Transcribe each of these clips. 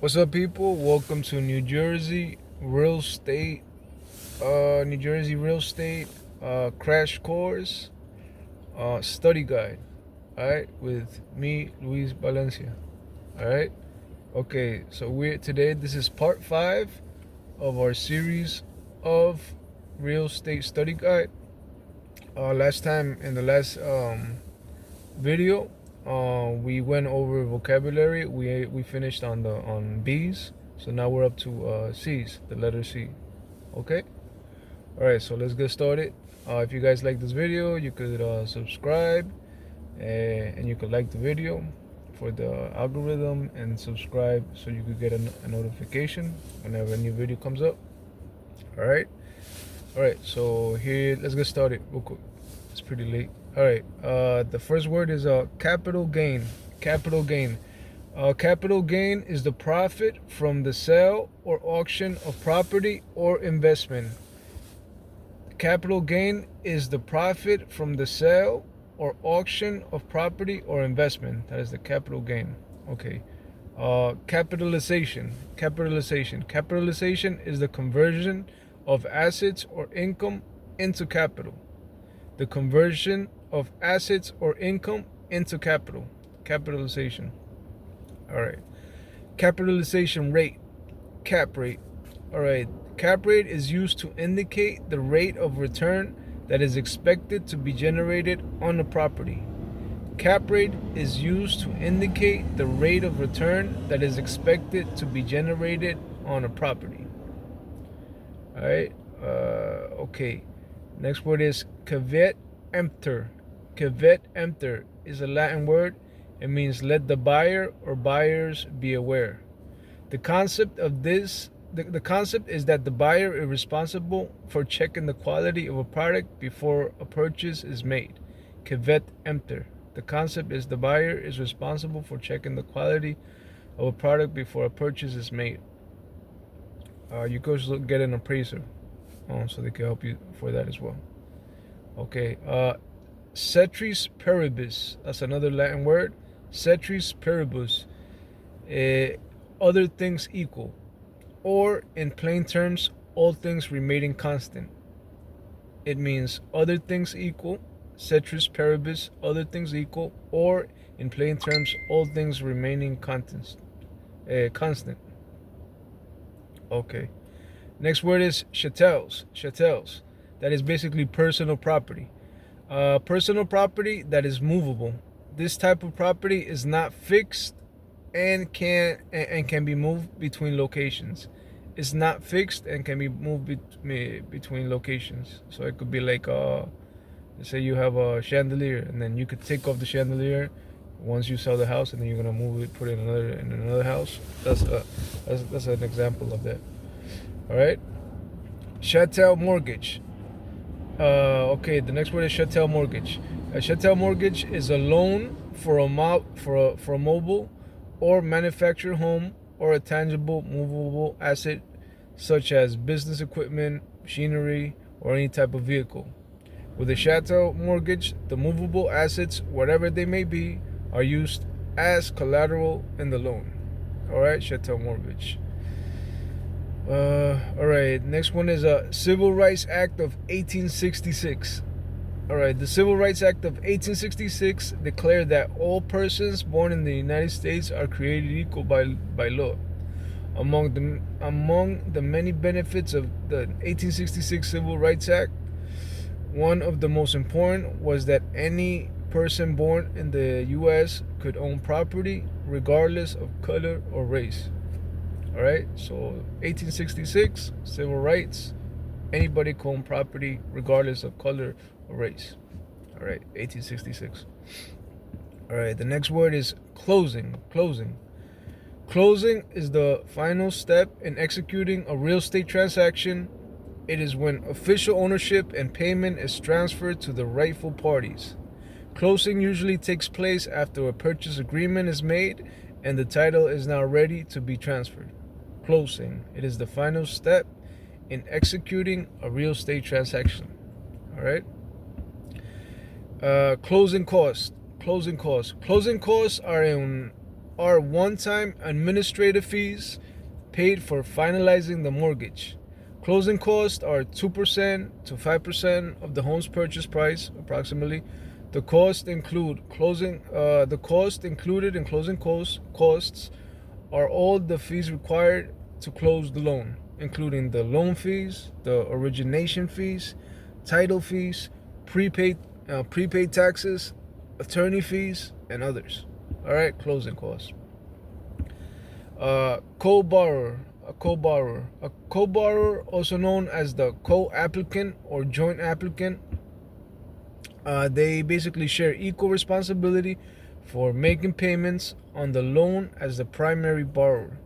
What's up, people? Welcome to New Jersey real estate, crash course, study guide. All right, with me, Luis Valencia. All right. Okay, so we're today. This is part 5 of our series of real estate study guide. Last time in the last video, we went over vocabulary. We finished on B's, so now we're up to C's, the letter C. Okay. All right. So let's get started. If you guys like this video, you could subscribe, and you could like the video for the algorithm, and subscribe so you could get a notification whenever a new video comes up. All right. All right. So here, let's get started real quick. It's pretty late. All right. The first word is capital gain. Capital gain. Capital gain is the profit from the sale or auction of property or investment. Capital gain is the profit from the sale or auction of property or investment. That is the capital gain. Okay. Capitalization. Capitalization is the conversion of assets or income into capital. The conversion of assets or income into capital. Capitalization. All right. Capitalization rate. Cap rate. All right. Cap rate is used to indicate the rate of return that is expected to be generated on a property. Cap rate is used to indicate the rate of return that is expected to be generated on a property. All right. Okay. Next word is caveat emptor. Caveat emptor is a Latin word. It means let the buyer or buyers be aware. The concept is that the buyer is responsible for checking the quality of a product before a purchase is made. Caveat emptor. The concept is the buyer is responsible for checking the quality of a product before a purchase is made. You could get an appraiser, so they can help you for that as well. Okay. Ceteris paribus. That's another Latin word. Ceteris paribus. Other things equal. Or, in plain terms, all things remaining constant. It means other things equal. Ceteris paribus. Other things equal. Or, in plain terms, all things remaining constant. Okay. Next word is chattels. Chattels. That is basically personal property. Personal property that is movable. This type of property is not fixed and can be moved between locations. It's not fixed and can be moved between locations. So it could be like, let's say you have a chandelier, and then you could take off the chandelier once you sell the house, and then you're gonna move it, put it in another house. That's an example of that. All right. Chattel mortgage. Okay, the next word is chattel mortgage. A chattel mortgage is a loan for a mobile or manufactured home or a tangible movable asset such as business equipment, machinery, or any type of vehicle. With a chattel mortgage, the movable assets, whatever they may be, are used as collateral in the loan. All right, chattel mortgage. All right, next one is a Civil Rights Act of 1866. All right, the Civil Rights Act of 1866 declared that all persons born in the United States are created equal by law. Among the many benefits of the 1866 Civil Rights Act, one of the most important was that any person born in the U.S. could own property regardless of color or race. All right, so 1866 civil rights, anybody can own property regardless of color or race. All right, 1866. All right, the next word is closing. Closing is the final step in executing a real estate transaction. It is when official ownership and payment is transferred to the rightful parties. Closing usually takes place after a purchase agreement is made and the title is now ready to be transferred. Closing. It is the final step in executing a real estate transaction. All right. Closing costs. Closing costs are are one-time administrative fees paid for finalizing the mortgage. Closing costs are 2% to 5% of the home's purchase price, approximately. The cost included in closing costs are all the fees required to close the loan, including the loan fees, the origination fees, title fees, prepaid taxes, attorney fees, and others. All right, closing costs. Co-borrower. A co-borrower, also known as the co-applicant or joint applicant, they basically share equal responsibility for making payments on the loan as the primary borrower.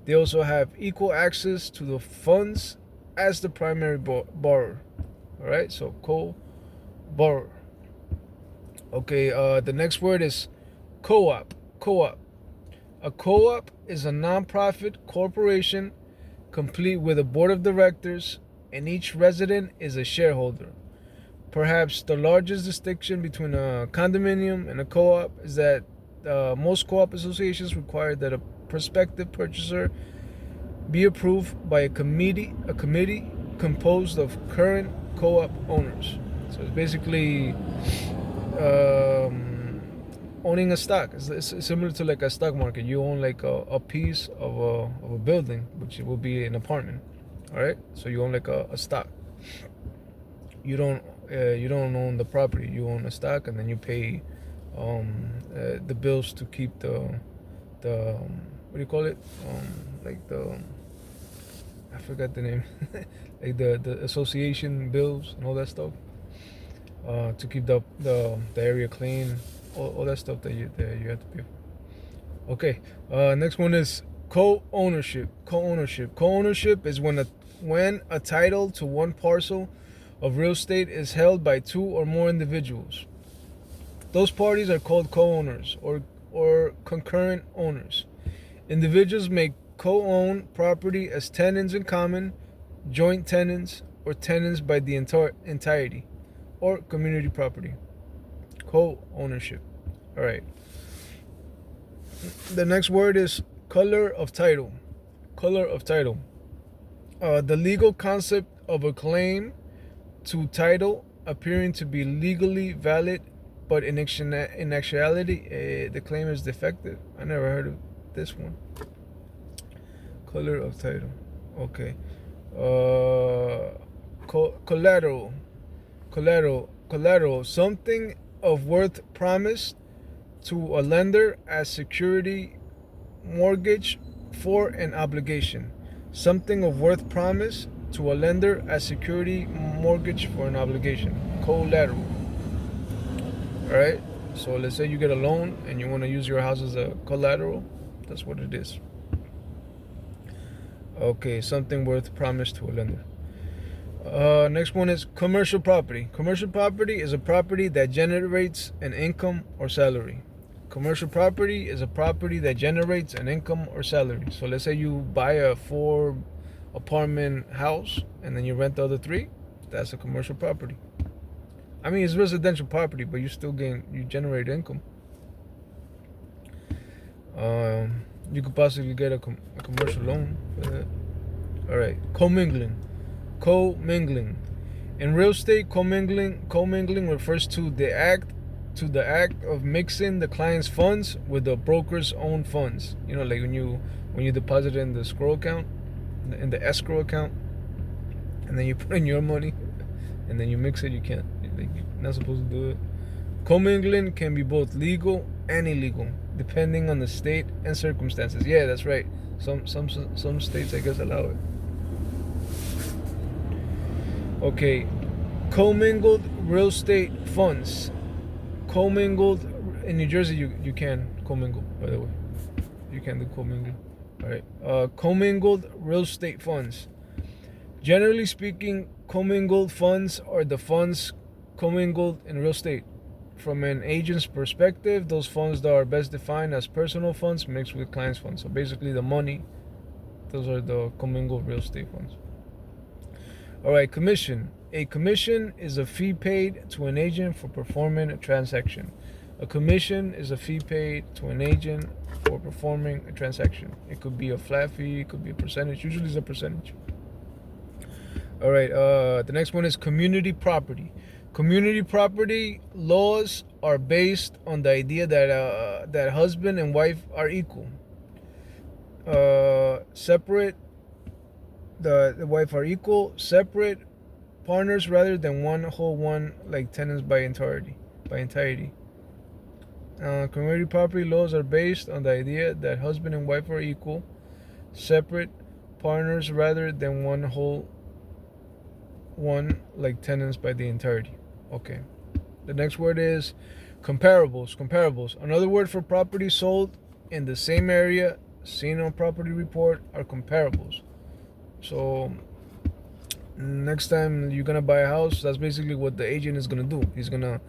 They also have equal access to the funds as the primary borrower. All right, so co-borrower. Okay, the next word is co-op. A co-op is a non-profit corporation complete with a board of directors, and each resident is a shareholder. Perhaps the largest distinction between a condominium and a co-op is that most co-op associations require that a prospective purchaser be approved by a committee composed of current co-op owners. So it's basically owning a stock. It's similar to like a stock market. You own like a piece of a building, which will be an apartment. All right, so you own like a stock. You don't own the property. You own a stock, and then you pay the bills to keep the what do you call it? Like the, I forgot the name. Like the association bills and all that stuff. To keep the area clean, all that stuff that you have to pay for. Okay, next one is co-ownership. Co-ownership is when a title to one parcel of real estate is held by two or more individuals. Those parties are called co-owners or concurrent owners. Individuals may co-own property as tenants in common, joint tenants, or tenants by the entirety, or community property. Co-ownership. All right. The next word is color of title. The legal concept of a claim to title appearing to be legally valid, but in actuality, the claim is defective. I never heard of this one. Color of title. Okay. Collateral, something of worth promised to a lender as security mortgage for an obligation. Something of worth promised to a lender as security mortgage for an obligation. Collateral. All right. So let's say you get a loan and you want to use your house as a collateral. That's what it is. Okay, something worth promised to a lender. Next one is commercial property. Commercial property is a property that generates an income or salary. Commercial property is a property that generates an income or salary. So let's say you buy a 4-apartment house and then you rent the other 3. That's a commercial property. I mean, it's residential property, but you generate income. You could possibly get a commercial loan for that. All right, commingling. In real estate, commingling refers to the act of mixing the client's funds with the broker's own funds. You know, like when you deposit in the escrow account, and then you put in your money, and then you mix it. You can't. You're not supposed to do it. Commingling can be both legal and illegal, depending on the state and circumstances. Yeah, that's right. Some states, I guess, allow it. Okay, commingled real estate funds. Commingled in New Jersey, you can commingle. By the way, you can do commingling. All right. Commingled real estate funds. Generally speaking, commingled funds are the funds commingled in real estate. From an agent's perspective, those funds that are best defined as personal funds mixed with client's funds. So basically, the money. Those are the commingled real estate funds. All right, commission. A commission is a fee paid to an agent for performing a transaction. A commission is a fee paid to an agent for performing a transaction. It could be a flat fee, it could be a percentage. Usually it's a percentage. All right, the next one is community property. Community property laws are based on the idea that husband and wife are equal. Separate, the wife are equal, separate partners rather than one whole one, like tenants by entirety. Community property laws are based on the idea that husband and wife are equal, separate partners rather than one whole one, like tenants by the entirety. Okay. The next word is comparables. Comparables. Another word for property sold in the same area seen on property report are comparables. So next time you're gonna buy a house, that's basically what the agent is gonna do. He's gonna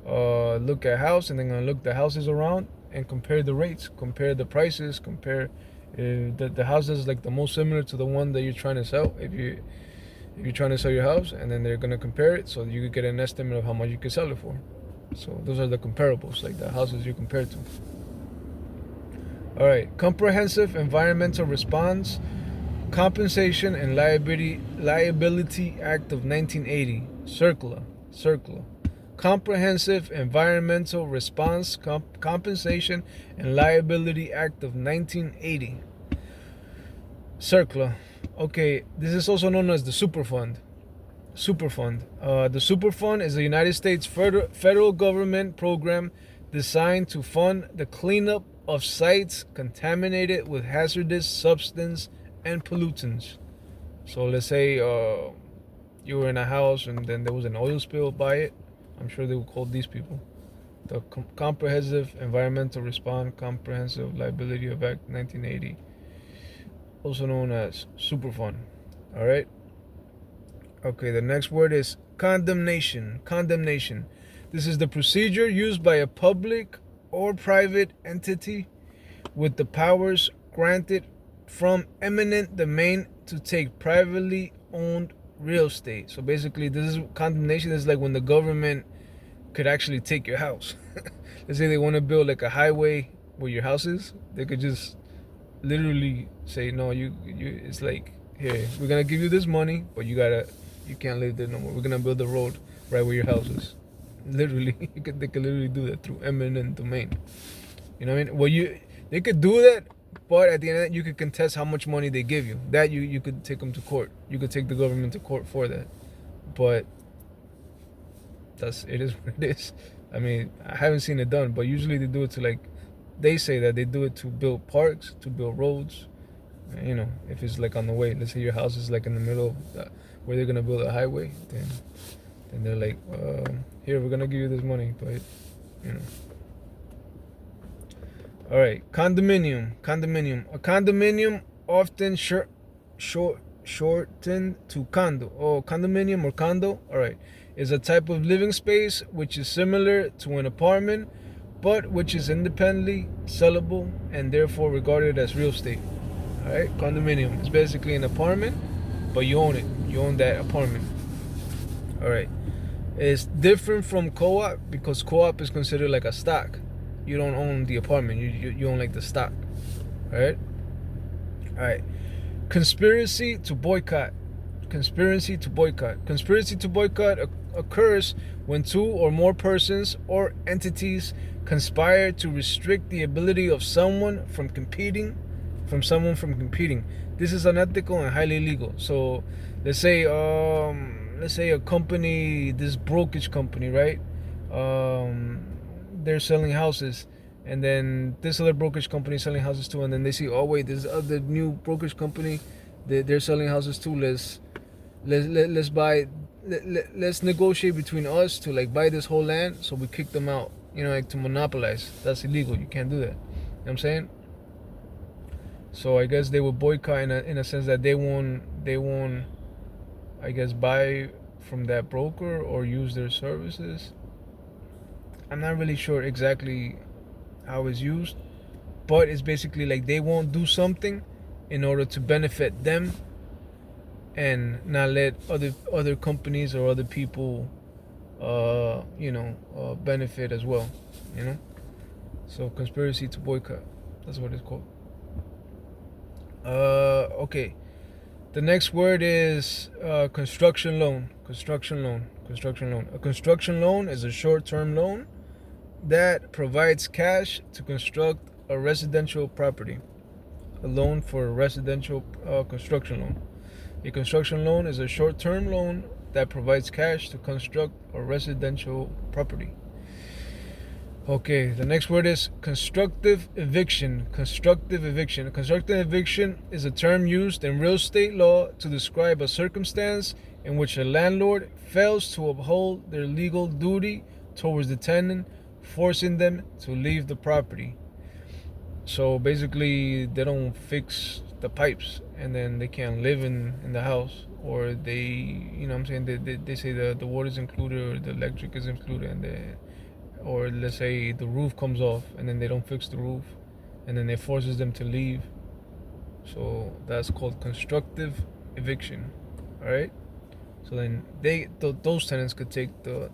look at a house and then gonna look the houses around and compare the rates, compare the prices, compare the house is like the most similar to the one that you're trying to sell. If you're trying to sell your house, and then they're gonna compare it so you could get an estimate of how much you could sell it for. So those are the comparables, like the houses you compare to. All right, comprehensive environmental response, compensation and liability act of 1980, CERCLA. Comprehensive Environmental Response, Compensation and Liability Act of 1980. CERCLA. Okay, this is also known as the Superfund. The Superfund is a United States federal government program designed to fund the cleanup of sites contaminated with hazardous substance and pollutants. So let's say you were in a house and then there was an oil spill by it. I'm sure they would call these people the Comprehensive Environmental Response, Comprehensive Liability of Act 1980, also known as Superfund. All right. Okay, the next word is condemnation. Condemnation. This is the procedure used by a public or private entity with the powers granted from eminent domain to take privately owned real estate. So basically, this is condemnation. This is like when the government could actually take your house. Let's say they want to build like a highway where your house is. They could just literally say, no, you. It's like, here, we're gonna give you this money, but you can't live there no more. We're gonna build a road right where your house is. Literally, they could literally do that through eminent domain. You know what I mean? Well, they could do that, but at the end of that, you could contest how much money they give you. That you could take them to court. You could take the government to court for that. But it is what it is. I mean, I haven't seen it done, but usually they do it to they say that they do it to build parks, to build roads. You know, if it's like on the way, let's say your house is like in the middle of where they're gonna build a highway, then they're like, here, we're gonna give you this money, but you know. All right, condominium. A condominium, often shortened to condo. Oh, condominium or condo. All right, is a type of living space which is similar to an apartment, but which is independently sellable and therefore regarded as real estate. All right, condominium is basically an apartment, but you own it. You own that apartment. All right, it's different from co-op because co-op is considered like a stock. You don't own the apartment. You own like the stock. All right. Conspiracy to boycott. Conspiracy to boycott occurs when two or more persons or entities conspire to restrict the ability of someone from competing. This is unethical and highly illegal. So let's say a company, this brokerage company, right? They're selling houses, and then this other brokerage company is selling houses too, and then they see, oh wait, this other new brokerage company, they're selling houses too. Let's negotiate between us to like buy this whole land, so we kick them out. You know, like to monopolize. That's illegal. You can't do that. You know what I'm saying? So I guess they will boycott in a sense that they won't I guess buy from that broker or use their services. I'm not really sure exactly how it's used, but it's basically like they won't do something in order to benefit them and not let other companies or other people benefit as well. So conspiracy to boycott. That's what it's called. Okay. The next word is construction loan. Construction loan. Construction loan. A construction loan is a short-term loan that provides cash to construct a residential property. A loan for a residential construction loan. A construction loan is a short-term loan that provides cash to construct a residential property. Okay, the next word is constructive eviction. Constructive eviction. Constructive eviction is a term used in real estate law to describe a circumstance in which a landlord fails to uphold their legal duty towards the tenant, forcing them to leave the property. So basically, they don't fix the pipes, and then they can't live in the house, or they say the water is included or the electric is included, and or let's say the roof comes off and then they don't fix the roof, and then it forces them to leave. So that's called constructive eviction. All right. So then those tenants could take the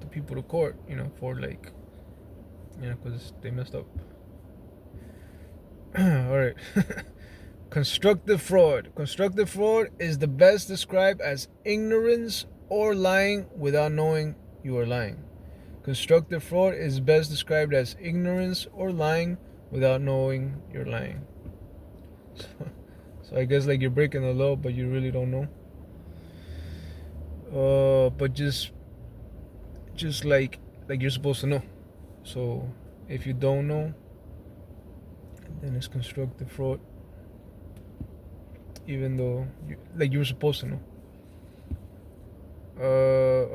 people to court, for because they messed up. All right. Constructive fraud. Constructive fraud is the best described as ignorance or lying without knowing you are lying. Constructive fraud is best described as ignorance or lying without knowing you're lying. So I guess like you're breaking the law, but you really don't know. But just like you're supposed to know. So if you don't know, then it's constructive fraud, even though you were supposed to know.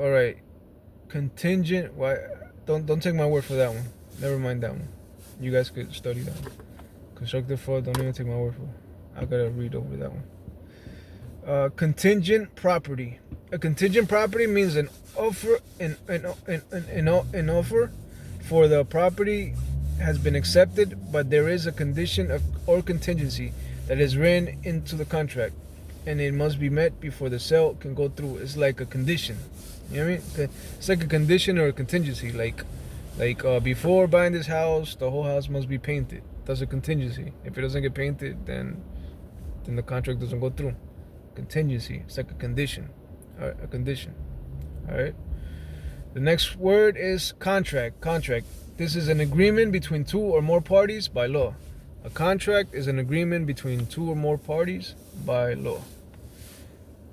All right. Contingent. Why? Don't take my word for that one. Never mind that one. You guys could study that one. Constructive fraud. Don't even take my word for it. I gotta read over that one. Contingent property. A contingent property means an offer. An offer for the property has been accepted, but there is a condition or contingency that is written into the contract, and it must be met before the sale can go through. It's like a condition. You know what I mean? It's like a condition or a contingency. Like before buying this house, the whole house must be painted. That's a contingency. If it doesn't get painted, then the contract doesn't go through. Contingency. It's like a condition. All right, a condition. All right. The next word is contract. Contract. This is an agreement between two or more parties by law. A contract is an agreement between two or more parties by law.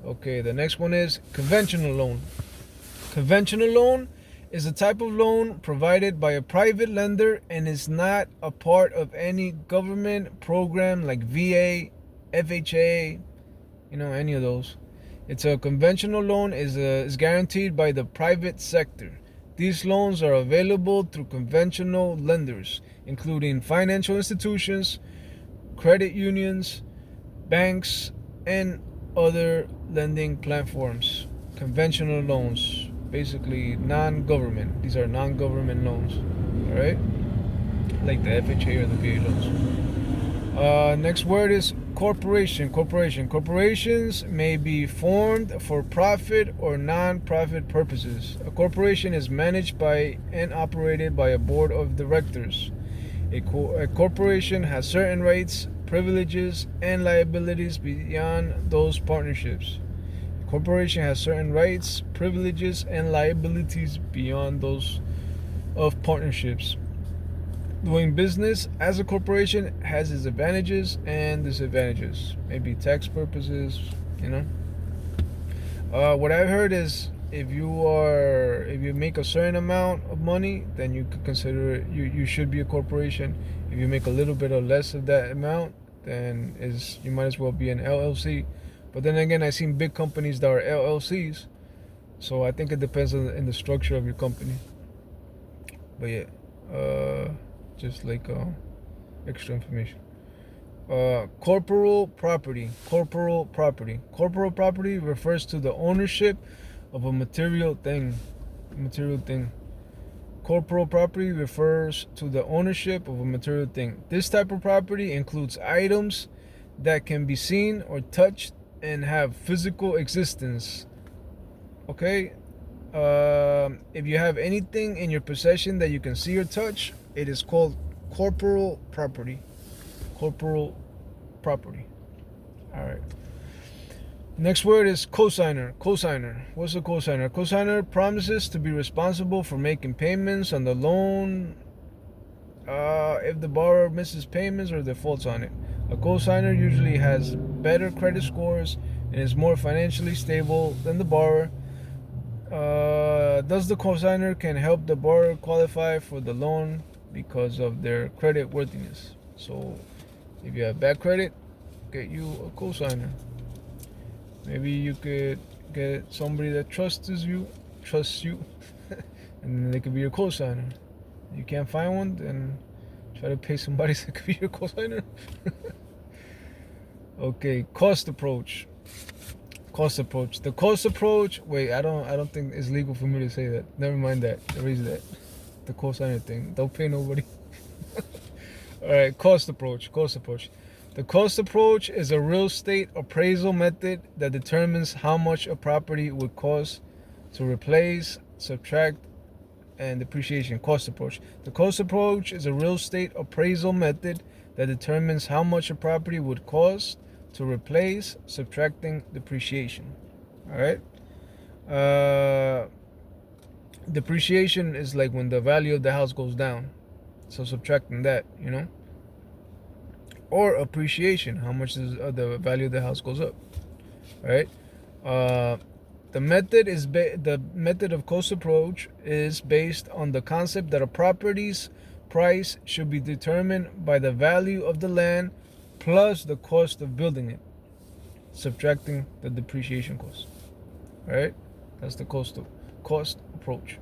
Okay, the next one is conventional loan. Conventional loan is a type of loan provided by a private lender and is not a part of any government program like VA, FHA, any of those. It's a conventional loan is guaranteed by the private sector. These loans are available through conventional lenders, including financial institutions, credit unions, banks, and other lending platforms. Conventional loans, basically non-government. These are non-government loans, all right? Like the FHA or the VA loans. Next word is corporation. Corporation. Corporations may be formed for profit or non-profit purposes. A corporation is managed by and operated by a board of directors. A corporation has certain rights, privileges, and liabilities beyond those partnerships. A corporation has certain rights, privileges, and liabilities beyond those of partnerships. Doing business as a corporation has its advantages and disadvantages. Maybe tax purposes, What I've heard is if you make a certain amount of money, then you could consider it, you should be a corporation. If you make a little bit or less of that amount, then you might as well be an LLC. But then again, I've seen big companies that are LLCs, so I think it depends in the structure of your company. But yeah, just like extra information. Corporal property. Corporal property. Corporal property refers to the ownership of a material thing. Corporal property refers to the ownership of a material thing. This type of property includes items that can be seen or touched and have physical existence. Okay? If you have anything in your possession that you can see or touch, it is called corporal property. Corporal property. All right. Next word is cosigner. Cosigner. What's a cosigner? A cosigner promises to be responsible for making payments on the loan if the borrower misses payments or defaults on it. A cosigner usually has better credit scores and is more financially stable than the borrower. Thus, the cosigner can help the borrower qualify for the loan because of their credit worthiness. So, if you have bad credit, get you a cosigner. Maybe you could get somebody that trusts you, and they could be your cosigner. You can't find one, then try to pay somebody that could be your cosigner. Okay, cost approach. Cost approach. The cost approach. Wait, I don't think it's legal for me to say that. Never mind that. Erase that. The cosigner thing. Don't pay nobody. All right, cost approach. Cost approach. The cost approach is a real estate appraisal method that determines how much a property would cost to replace, subtract, and depreciation. Cost approach. The cost approach is a real estate appraisal method that determines how much a property would cost to replace, subtracting depreciation. All right. Depreciation is like when the value of the house goes down, so subtracting that, or appreciation, how much is the value of the house goes up. All right. The method of cost approach is based on the concept that a property's price should be determined by the value of the land plus the cost of building it, subtracting the depreciation cost. All right, that's the cost approach.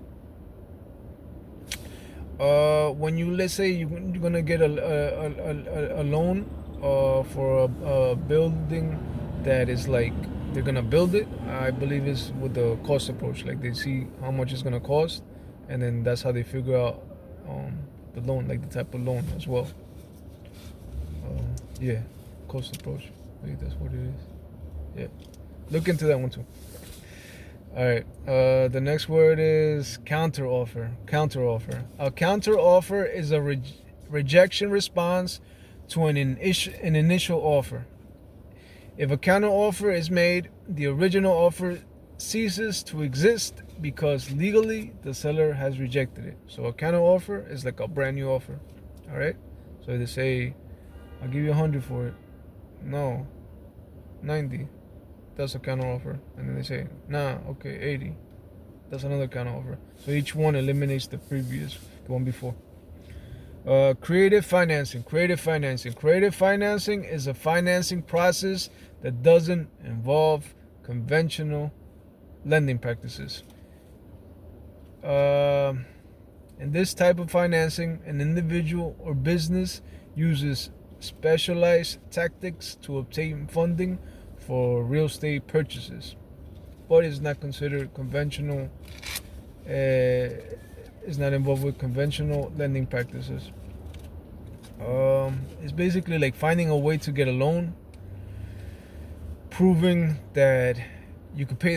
When let's say you're gonna get a loan for a building that is like they're gonna build it, I believe is with the cost approach. Like they see how much it's gonna cost, and then that's how they figure out the loan, like the type of loan as well. Yeah, cost approach. Wait, that's what it is. Yeah, look into that one too. All right. The next word is counteroffer. Counteroffer. A counteroffer is a rejection response to an initial offer. If a counteroffer is made, the original offer ceases to exist because legally the seller has rejected it. So a counteroffer is like a brand new offer. All right. So they say, "I'll give you 100 for it." No, 90. That's a counteroffer. And then they say, "Nah, okay, 80. That's another counteroffer." So each one eliminates the one before. Creative financing. Creative financing. Creative financing is a financing process that doesn't involve conventional lending practices. In this type of financing, an individual or business uses specialized tactics to obtain funding for real estate purchases, but is not considered conventional. Is not involved with conventional lending practices. It's basically like finding a way to get a loan, proving that you could pay that